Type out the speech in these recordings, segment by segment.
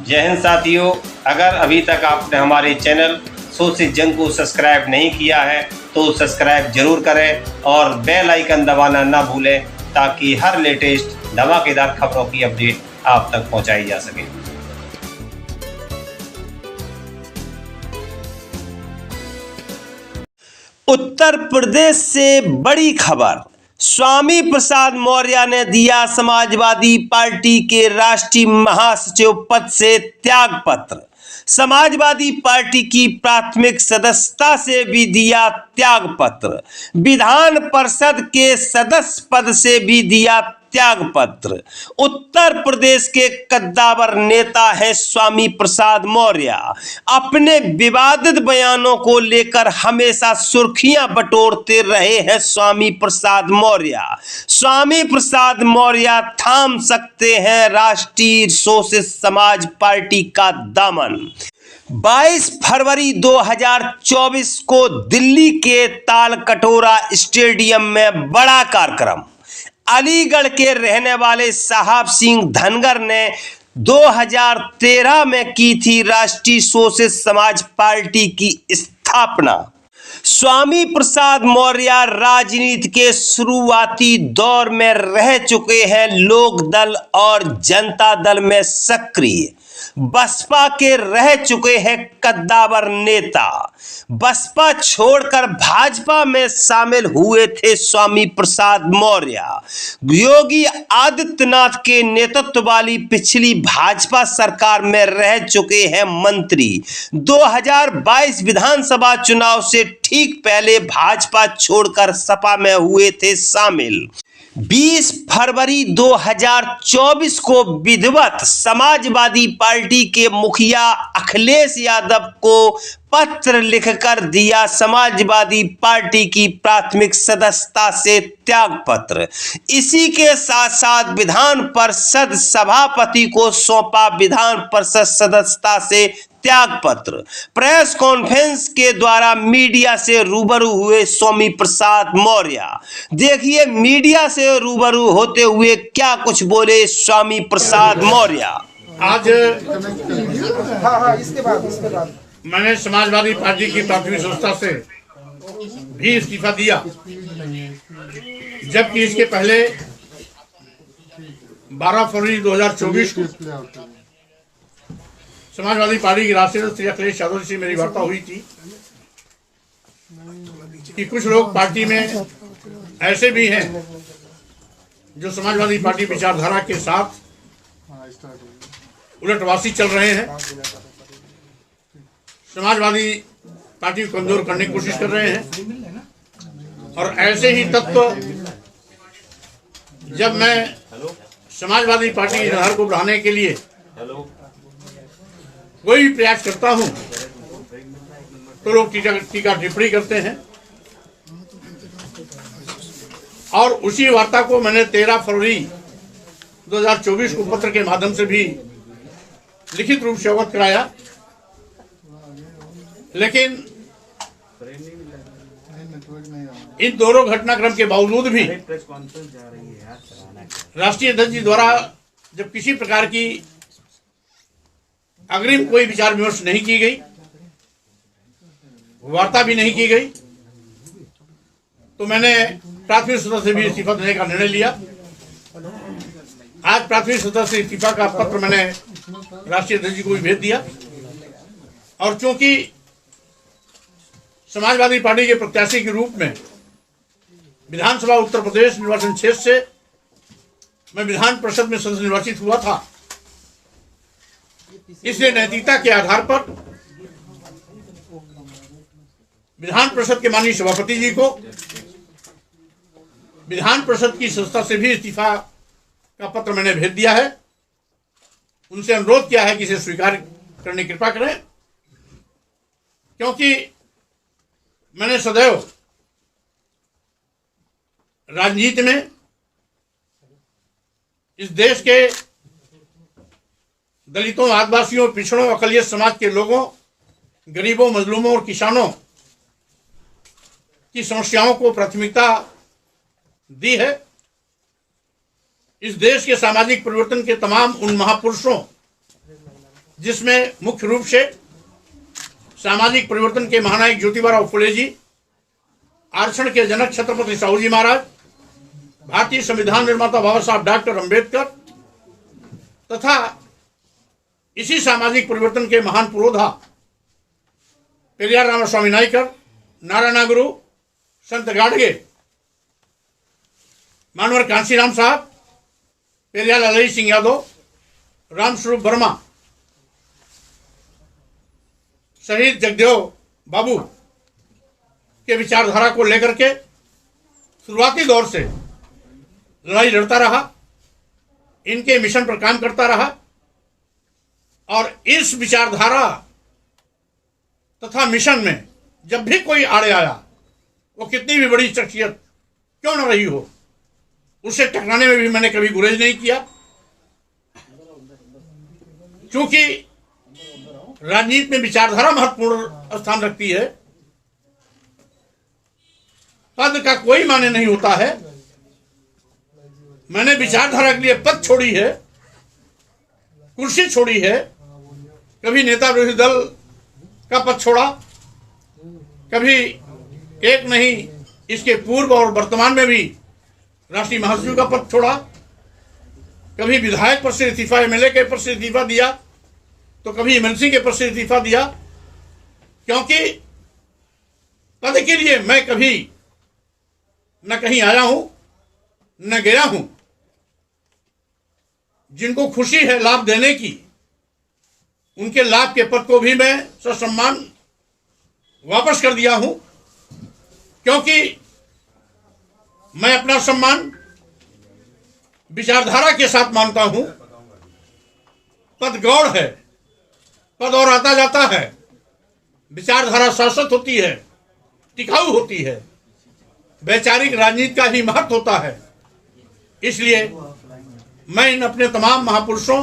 जय हिंद साथियों, अगर अभी तक आपने हमारे चैनल सोच से जंग को सब्सक्राइब नहीं किया है तो सब्सक्राइब जरूर करें और बेल आइकन दबाना ना भूलें ताकि हर लेटेस्ट धमाकेदार खबरों की अपडेट आप तक पहुंचाई जा सके। उत्तर प्रदेश से बड़ी खबर। स्वामी प्रसाद मौर्य ने दिया समाजवादी पार्टी के राष्ट्रीय महासचिव पद से त्याग पत्र। समाजवादी पार्टी की प्राथमिक सदस्यता से भी दिया त्याग पत्र। विधान परिषद के सदस्य पद से भी दिया त्याग पत्र। उत्तर प्रदेश के कद्दावर नेता है स्वामी प्रसाद मौर्य। अपने विवादित बयानों को लेकर हमेशा सुर्खियां बटोरते रहे हैं स्वामी प्रसाद मौर्य। स्वामी प्रसाद मौर्य थाम सकते हैं राष्ट्रीय सोशलिस्ट समाज पार्टी का दामन। 22 फरवरी 2024 को दिल्ली के तालकटोरा स्टेडियम में बड़ा कार्यक्रम। अलीगढ़ के रहने वाले साहब सिंह धनगर ने 2013 में की थी राष्ट्रीय सोशलिस्ट समाज पार्टी की स्थापना। स्वामी प्रसाद मौर्य राजनीति के शुरुआती दौर में रह चुके हैं लोक दल और जनता दल में सक्रिय। बसपा के रह चुके हैं कद्दावर नेता। बसपा छोड़कर भाजपा में शामिल हुए थे स्वामी प्रसाद मौर्य। योगी आदित्यनाथ के नेतृत्व वाली पिछली भाजपा सरकार में रह चुके हैं मंत्री। 2022 विधानसभा चुनाव से ठीक पहले भाजपा छोड़कर सपा में हुए थे शामिल। 20 फरवरी 2024 को विधिवत समाजवादी पार्टी के मुखिया अखिलेश यादव को पत्र लिखकर दिया समाजवादी पार्टी की प्राथमिक सदस्यता से त्याग पत्र। इसी के साथ साथ विधान परिषद सभापति को सौंपा विधान परिषद सदस्यता से त्याग पत्र। प्रेस कॉन्फ्रेंस के द्वारा मीडिया से रूबरू हुए स्वामी प्रसाद मौर्य। देखिए मीडिया से रूबरू होते हुए क्या कुछ बोले स्वामी प्रसाद मौर्य। आज इसके बाद मैंने समाजवादी पार्टी की प्राथमिक सदस्यता से भी इस्तीफा दिया, जबकि इसके पहले 12 फरवरी 2024 को समाजवादी पार्टी के राष्ट्रीय अध्यक्ष अखिलेश यादव से मेरी वार्ता हुई थी कि कुछ लोग पार्टी में ऐसे भी हैं जो समाजवादी पार्टी विचारधारा के साथ उलटवासी चल रहे हैं, समाजवादी पार्टी को कमजोर करने की कोशिश कर रहे हैं। और ऐसे ही तत्व जब मैं समाजवादी पार्टी की आधार को बढ़ाने के लिए कोई भी प्रयास करता हूं तो लोग टीका टिप्पणी करते हैं। और उसी वार्ता को मैंने 13 फरवरी 2024 को पत्र के माध्यम से भी लिखित रूप से अवगत कराया, लेकिन इन दोनों घटनाक्रम के बावजूद भी राष्ट्रीय अध्यक्ष जी द्वारा जब किसी प्रकार की अग्रिम कोई विचार विमर्श नहीं की गई, वार्ता भी नहीं की गई, तो मैंने प्राथमिक सदस्य से भी इस्तीफा देने का निर्णय लिया। आज प्राथमिक सदस्य से इस्तीफा का पत्र मैंने राष्ट्रीय अध्यक्ष जी को भी भेज दिया। और चूंकि समाजवादी पार्टी के प्रत्याशी के रूप में विधानसभा उत्तर प्रदेश निर्वाचन क्षेत्र से मैं विधान परिषद में सदस्य निर्वाचित हुआ था, इसलिए नैतिकता के आधार पर विधान परिषद के माननीय सभापति जी को विधान परिषद की सदस्यता से भी इस्तीफा का पत्र मैंने भेज दिया है। उनसे अनुरोध किया है कि इसे स्वीकार करने की कृपा करें, क्योंकि मैंने सदैव राजनीति में इस देश के दलितों, आदिवासियों, पिछड़ों, अकलियत समाज के लोगों, गरीबों, मजलूमों और किसानों की समस्याओं को प्राथमिकता दी है। इस देश के सामाजिक परिवर्तन के तमाम उन महापुरुषों जिसमें मुख्य रूप से सामाजिक परिवर्तन के महानायक ज्योतिबा फुले जी, आरक्षण के जनक छत्रपति साहू जी महाराज, भारतीय संविधान निर्माता बाबा साहब डॉक्टर अंबेडकर तथा इसी सामाजिक परिवर्तन के महान पुरोधा पेरियार रामास्वामी नायकर, नारायण गुरु, संत गाडगे, मानवर कांशीराम साहब, पेरियार ललई सिंह यादव, रामस्वरूप वर्मा, शहीद जगदेव बाबू के विचारधारा को लेकर के शुरुआती दौर से लड़ाई लड़ता रहा, इनके मिशन पर काम करता रहा और इस विचारधारा तथा मिशन में जब भी कोई आड़े आया, वो कितनी भी बड़ी शख्सियत क्यों न रही हो, उससे टकराने में भी मैंने कभी गुरेज नहीं किया। क्योंकि राजनीति में विचारधारा महत्वपूर्ण स्थान रखती है। पद का कोई माने नहीं होता है। मैंने विचारधारा के लिए पद छोड़ी है, कुर्सी छोड़ी है, कभी नेता विरोधी दल का पद छोड़ा, कभी एक नहीं इसके पूर्व और वर्तमान में भी राष्ट्रीय महासचिव का पद छोड़ा, कभी विधायक पद से इस्तीफा, एमएलए के पद से इस्तीफा दिया, तो कभी एमएलसी के पद से इस्तीफा दिया। क्योंकि पद के लिए मैं कभी न कहीं आया हूं न गया हूं। जिनको खुशी है लाभ देने की, उनके लाभ के पद को भी मैं ससम्मान वापस कर दिया हूं। क्योंकि मैं अपना सम्मान विचारधारा के साथ मानता हूं। पद गौड़ है, पद और आता जाता है, विचारधारा शाश्वत होती है, टिकाऊ होती है, वैचारिक राजनीति का ही महत्व होता है। इसलिए मैं इन अपने तमाम महापुरुषों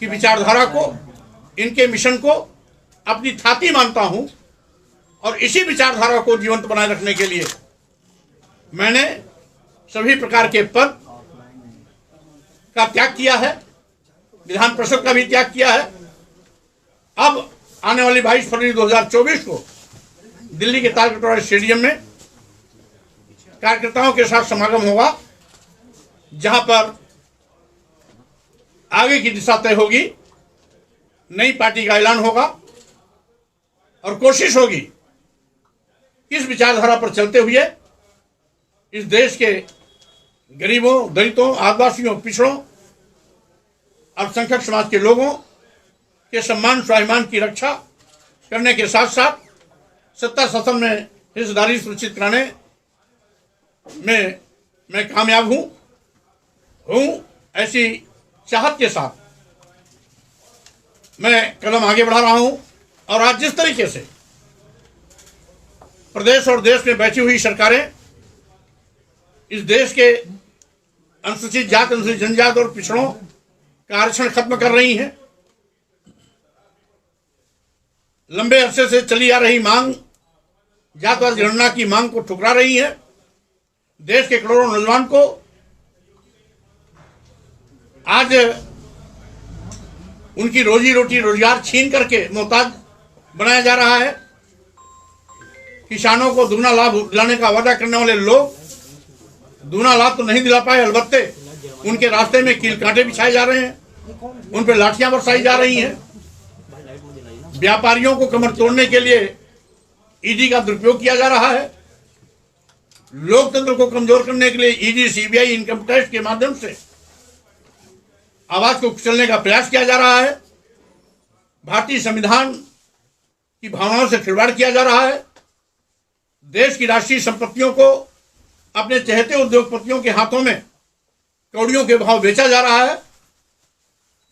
की विचारधारा को, इनके मिशन को अपनी थाती मानता हूं और इसी विचारधारा को जीवंत बनाए रखने के लिए मैंने सभी प्रकार के पद का त्याग किया है, विधान परिषद का भी त्याग किया है। अब आने वाली 22 फरवरी 2024 को दिल्ली के तालकटोरा स्टेडियम में कार्यकर्ताओं के साथ समागम होगा, जहां पर आगे की दिशा तय होगी, नई पार्टी का ऐलान होगा और कोशिश होगी इस विचारधारा पर चलते हुए इस देश के गरीबों, दलितों, आदिवासियों, पिछड़ों, अल्पसंख्यक समाज के लोगों के सम्मान स्वाभिमान की रक्षा करने के साथ साथ सत्ता शासन में हिस्सेदारी सुनिश्चित कराने में मैं कामयाब हूं। ऐसी चाहत के साथ मैं कदम आगे बढ़ा रहा हूं। और आज जिस तरीके से प्रदेश और देश में बैठी हुई सरकारें इस देश के अनुसूचित जाति, अनुसूचित जनजाति और पिछड़ों का आरक्षण खत्म कर रही हैं, लंबे अरसे से चली आ रही मांग, जातिवाद गणना की मांग को ठुकरा रही है, देश के करोड़ों नौजवान को आज उनकी रोजी रोटी, रोजगार छीन करके मोहताज बनाया जा रहा है। किसानों को दुगना लाभ दिलाने का वादा करने वाले लोग दुगना लाभ तो नहीं दिला पाए, अलबत्ते उनके रास्ते में कील कांटे बिछाए जा रहे हैं, उन पर लाठियां बरसाई जा रही हैं। व्यापारियों को कमर तोड़ने के लिए ईडी का दुरुपयोग किया जा रहा है। लोकतंत्र को कमजोर करने के लिए ईडी, सीबीआई, इनकम टैक्स के माध्यम से आवाज को कुचलने का प्रयास किया जा रहा है। भारतीय संविधान की भावनाओं से खिलवाड़ किया जा रहा है। देश की राष्ट्रीय संपत्तियों को अपने चहेते उद्योगपतियों के हाथों में कौड़ियों के भाव बेचा जा रहा है,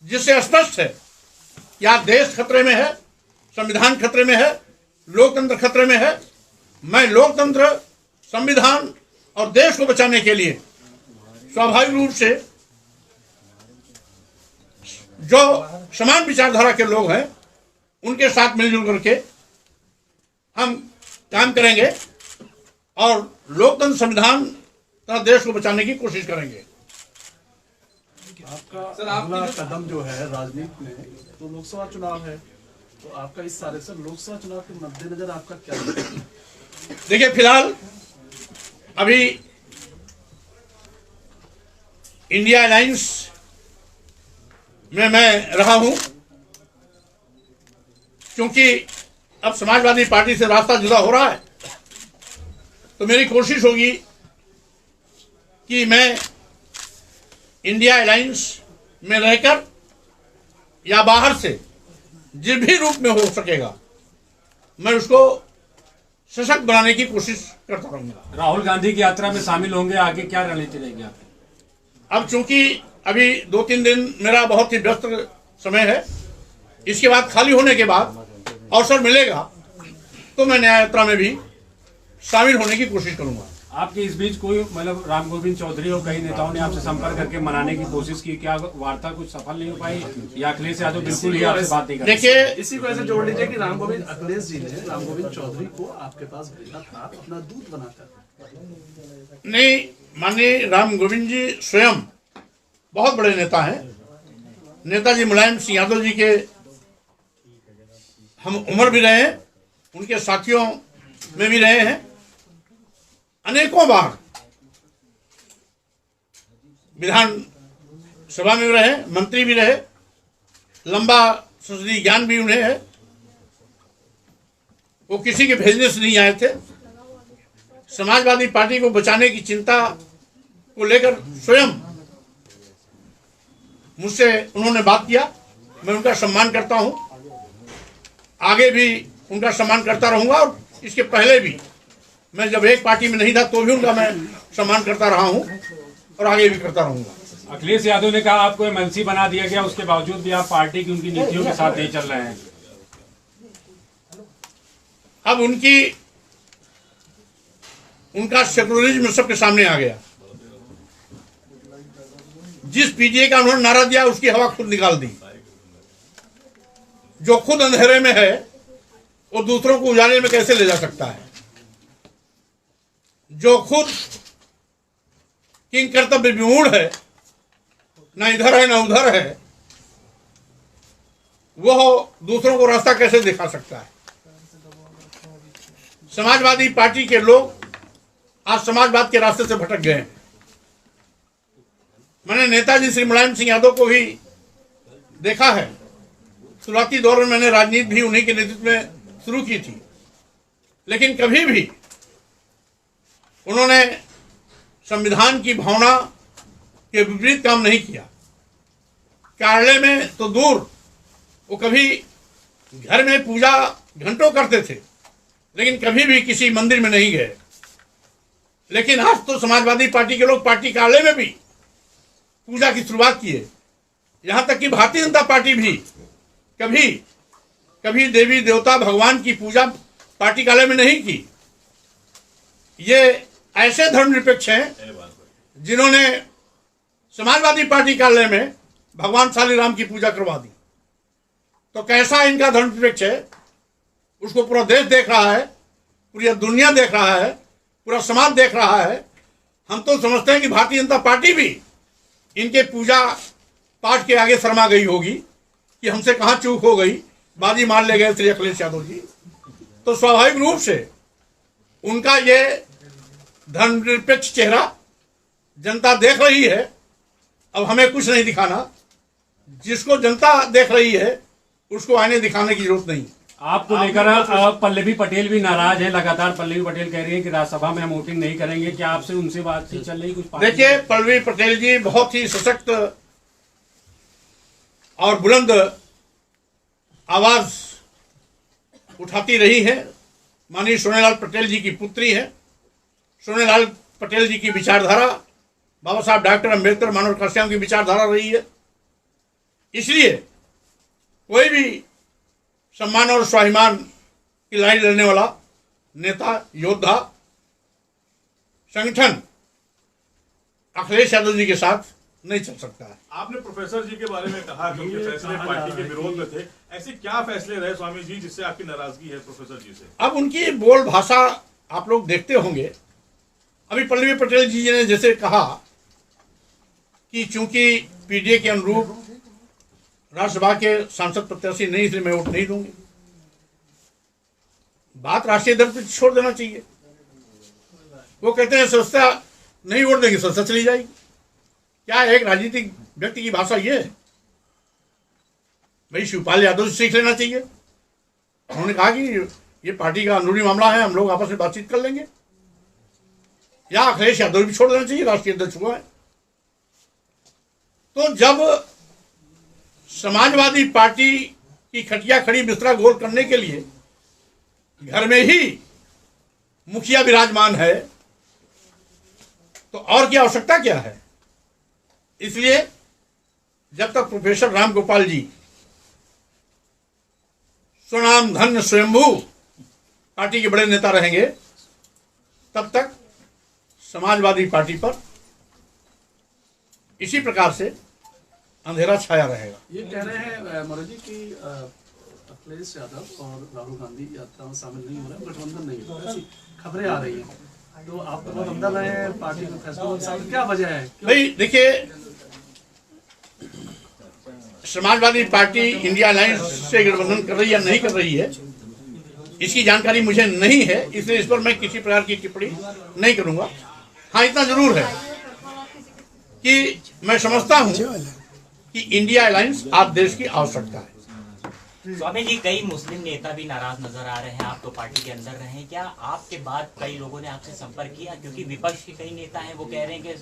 जिससे स्पष्ट है कि आज देश खतरे में है, संविधान खतरे में है, लोकतंत्र खतरे में है। मैं लोकतंत्र, संविधान और देश को बचाने के लिए स्वाभाविक रूप से जो समान विचारधारा के लोग हैं उनके साथ मिलजुल करके हम काम करेंगे और लोकतंत्र, संविधान तथा देश को बचाने की कोशिश करेंगे। आपका सर, अगला कदम जो है राजनीति में तो लोकसभा चुनाव है, तो आपका इस सारे से लोकसभा चुनाव के मद्देनजर आपका क्या है? देखिए, फिलहाल अभी इंडिया अलायंस में मैं रहा हूं, क्योंकि अब समाजवादी पार्टी से रास्ता जुदा हो रहा है, तो मेरी कोशिश होगी कि मैं इंडिया अलायंस में रहकर या बाहर से जिस भी रूप में हो सकेगा मैं उसको सशक्त बनाने की कोशिश करता रहूंगा। राहुल गांधी की यात्रा में शामिल होंगे, आगे क्या रणनीति रहेगी आपकी? अब चूंकि अभी 2-3 दिन मेरा बहुत ही व्यस्त समय है, इसके बाद खाली होने के बाद अवसर मिलेगा तो मैं न्याय यात्रा में भी शामिल होने की कोशिश करूंगा। आपके इस बीच कोई मतलब राम गोविंद चौधरी और कई नेताओं ने आपसे संपर्क करके मनाने की कोशिश की, क्या वार्ता कुछ सफल नहीं हो पाई या अखिलेश यादव बिल्कुल ही आपसे बात नहीं कर? देखिए, इसी को ऐसे जोड़ लीजिए कि राम गोविंद अखिलेश जी ने राम गोविंद चौधरी को आपके पास भेजा था अपना दूत बनाकर। नहीं, माननीय राम गोविंद जी स्वयं बहुत बड़े नेता हैं। नेताजी मुलायम सिंह यादव जी के हम उम्र भी रहे हैं, उनके साथियों में भी रहे हैं, अनेकों बार विधान सभा में रहे, मंत्री भी रहे, लंबा संसदीय ज्ञान भी उन्हें है। वो किसी के भेजने से नहीं आए थे। समाजवादी पार्टी को बचाने की चिंता को लेकर स्वयं मुझसे उन्होंने बात किया। मैं उनका सम्मान करता हूं, आगे भी उनका सम्मान करता रहूंगा, और इसके पहले भी मैं जब एक पार्टी में नहीं था तो भी उनका मैं सम्मान करता रहा हूं और आगे भी करता रहूंगा। अखिलेश यादव ने कहा आपको एमएलसी बना दिया गया, उसके बावजूद भी आप पार्टी की उनकी नीतियों के साथ नहीं चल रहे हैं। अब उनका सेकुलरिज्म सबके सामने आ गया। जिस पीटीए का उन्होंने नारा दिया उसकी हवा खुद निकाल दी। जो खुद अंधेरे में है वो दूसरों को उजाले में कैसे ले जा सकता है? जो खुद किंग कर्तव्य विमूढ़ है, ना इधर है ना उधर है, वह दूसरों को रास्ता कैसे दिखा सकता है? समाजवादी पार्टी के लोग आज समाजवाद के रास्ते से भटक गए हैं। मैंने नेताजी श्री मुलायम सिंह यादव को भी देखा है। शुरुआती दौर में मैंने राजनीति भी उन्हीं के नेतृत्व में शुरू की थी, लेकिन कभी भी उन्होंने संविधान की भावना के विपरीत काम नहीं किया। कार्यालय में तो दूर, वो कभी घर में पूजा घंटों करते थे, लेकिन कभी भी किसी मंदिर में नहीं गए। लेकिन आज तो समाजवादी पार्टी के लोग पार्टी कार्यालय में भी पूजा की शुरुआत किए। यहां तक कि भारतीय जनता पार्टी भी कभी देवी देवता भगवान की पूजा पार्टी कार्यालय में नहीं की। ये ऐसे धर्मनिरपेक्ष हैं जिन्होंने समाजवादी पार्टी कार्यालय में भगवान शालीराम की पूजा करवा दी। तो कैसा इनका धर्मनिरपेक्ष है उसको पूरा देश देख रहा है, पूरी दुनिया देख रहा है, पूरा समाज देख रहा है। हम तो समझते हैं कि भारतीय जनता पार्टी भी इनके पूजा पाठ के आगे शर्मा गई होगी कि हमसे कहाँ चूक हो गई, बाजी मार ले गए श्री अखिलेश यादव जी। तो स्वाभाविक रूप से उनका ये धर्मनिरपेक्ष चेहरा जनता देख रही है। अब हमें कुछ नहीं दिखाना, जिसको जनता देख रही है उसको आईने दिखाने की जरूरत नहीं। आपको लेकर पल्लवी पटेल भी नाराज है। लगातार पल्लवी पटेल कह रही है कि राज्यसभा में हम वोटिंग नहीं करेंगे। क्या आपसे उनसे बातचीत चल रही? कुछ देखिए, पल्लवी पटेल जी बहुत ही सशक्त और बुलंद आवाज उठाती रही है। माननीय सोनेलाल पटेल जी की पुत्री है। सोनेलाल पटेल जी की विचारधारा बाबा साहब डॉक्टर अम्बेडकर मानव कल्याण की विचारधारा रही है। इसलिए कोई भी सम्मान और स्वाभिमान की लड़ाई लड़ने वाला नेता, योद्धा, संगठन अखिलेश यादव जी के साथ नहीं चल सकता है। आपने प्रोफेसर जी के बारे में कहा कि उनके फैसले पार्टी के विरोध में थे। ऐसे क्या फैसले रहे स्वामी जी जिससे आपकी नाराजगी है प्रोफेसर जी से? अब उनकी बोल भाषा आप लोग देखते होंगे। अभी पल्लवी पटेल जी ने जैसे कहा कि चूंकि पीडीए के अनुरूप राज्यसभा के सांसद प्रत्याशी नहीं, इसलिए मैं वोट नहीं दूंगी। बात राष्ट्रीय दल पर छोड़ देना चाहिए। वो कहते हैं संस्था नहीं वोट देंगे, संस्था चली जाएगी। क्या एक राजनीतिक व्यक्ति की भाषा ये है? भाई शिवपाल यादव से सीख लेना चाहिए। उन्होंने कहा कि ये पार्टी का अंदरूनी मामला है, हम लोग आपस में बातचीत कर लेंगे। या अखिलेश यादव भी छोड़ देना चाहिए, राष्ट्रीय अध्यक्ष हुआ है। तो जब समाजवादी पार्टी की खटिया खड़ी बिस्तरा गोल करने के लिए घर में ही मुखिया विराजमान है, तो और क्या आवश्यकता क्या है? इसलिए जब तक प्रोफेसर राम गोपाल जी स्वनाम धन्य स्वयंभू पार्टी के बड़े नेता रहेंगे, तब तक समाजवादी पार्टी पर इसी प्रकार से अंधेरा छाया रहेगा। ये कह रहे हैं मनोज जी कि अखिलेश यादव और राहुल गांधी यात्रा में शामिल नहीं हो रहे, गठबंधन नहीं हो रहा, ऐसी खबरें आ रही हैं। तो आप तो बहुत अंदर रहे हैं पार्टी के फैसलों में शामिल, क्या वजह है? भाई देखिए, समाजवादी पार्टी इंडिया अलायंस से गठबंधन कर रही है या नहीं कर रही है, इसकी जानकारी मुझे नहीं है, इसलिए इस पर मैं किसी प्रकार की टिप्पणी नहीं करूंगा। हाँ, इतना जरूर है कि मैं समझता हूं कि इंडिया अलायंस आप देश की आवश्यकता है। स्वामी जी, कई मुस्लिम नेता भी नाराज नजर आ रहे हैं, आप तो पार्टी के अंदर रहे हैं, क्या आपके बाद कई लोगों ने आपसे संपर्क किया? क्योंकि विपक्ष के कई नेता हैं, वो कह रहे हैं कि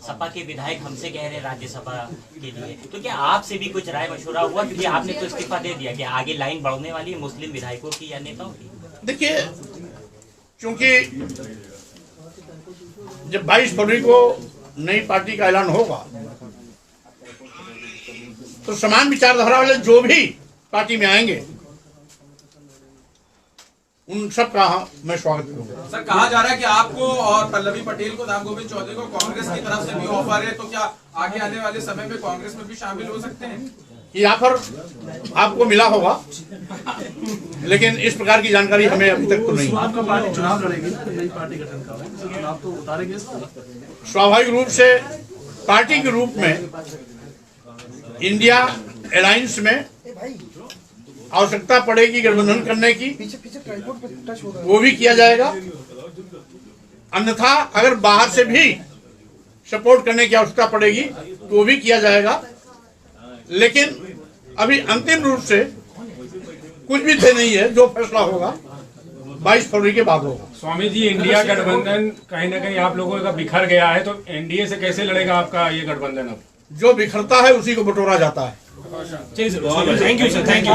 सपा के विधायक हमसे कह रहे हैं राज्यसभा के लिए, तो क्या आपसे भी कुछ राय मशवरा हुआ? क्योंकि आपने तो इस्तीफा दे दिया कि आगे लाइन बढ़ने वाली है मुस्लिम विधायकों की या नेताओं की। देखिए, चूंकि जब 22 फरवरी को नई पार्टी का ऐलान होगा, तो समान विचारधारा वाले जो भी पार्टी में आएंगे, उन सब का मैं स्वागत करूंगा। सर, कहा जा रहा है कि आपको और पल्लवी पटेल को, राम गोविंद चौधरी को कांग्रेस की तरफ से भी ऑफर है, तो क्या आगे आने वाले समय में कांग्रेस में भी शामिल हो सकते हैं? ये ऑफर आपको मिला होगा, लेकिन इस प्रकार की जानकारी हमें अभी तक तो नहीं। आपका पार्टी चुनाव लड़ेगी ना, नई पार्टी गठन का है, चुनाव तो उतारेंगे इसको। स्वाभाविक रूप से पार्टी के रूप में इंडिया अलायंस में आवश्यकता पड़ेगी गठबंधन करने की, वो भी किया जाएगा। अन्यथा अगर बाहर से भी सपोर्ट करने की आवश्यकता पड़ेगी तो वो भी किया जाएगा। लेकिन अभी अंतिम रूप से कुछ भी तय नहीं है, जो फैसला होगा 22 फरवरी के बाद होगा। स्वामी जी, इंडिया गठबंधन कहीं ना कहीं आप लोगों का बिखर गया है, तो एनडीए से कैसे लड़ेगा आपका ये गठबंधन? अब जो बिखरता है उसी को बटोरा जाता है। Thank you sir, thank you.